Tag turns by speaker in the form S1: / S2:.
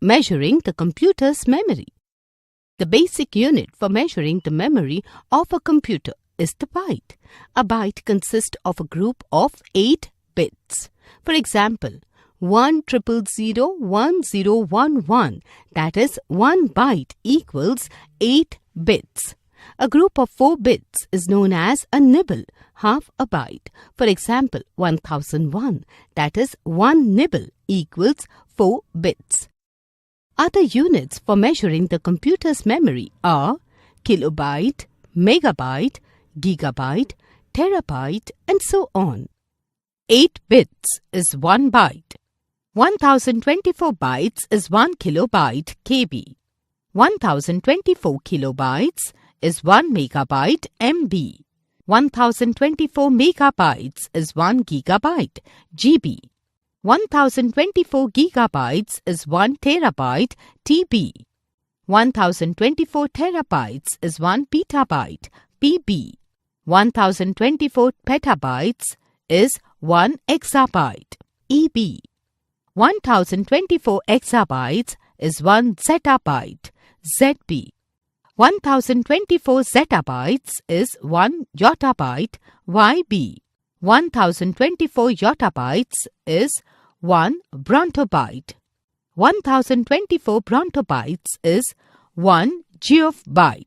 S1: Measuring the computer's memory. The basic unit for measuring the memory of a computer is the byte. A byte consists of a group of 8 bits. For example, 100001011, that is 1 byte equals 8 bits. A group of 4 bits is known as a nibble, half a byte. For example, 1001, that is 1 nibble equals 4 bits. Other units for measuring the computer's memory are kilobyte, megabyte, gigabyte, terabyte, and so on. 8 bits is 1 byte. 1024 bytes is 1 kilobyte KB. 1024 kilobytes is 1 megabyte MB. 1024 megabytes is 1 gigabyte GB. 1024 gigabytes is 1 terabyte TB. 1024 terabytes is 1 petabyte PB. 1024 petabytes is 1 exabyte EB. 1024 exabytes is 1 zettabyte ZB. 1024 zettabytes is 1 yottabyte YB. 1024 yottabytes is 1 brontobyte. 1024 brontobytes is 1 geobyte.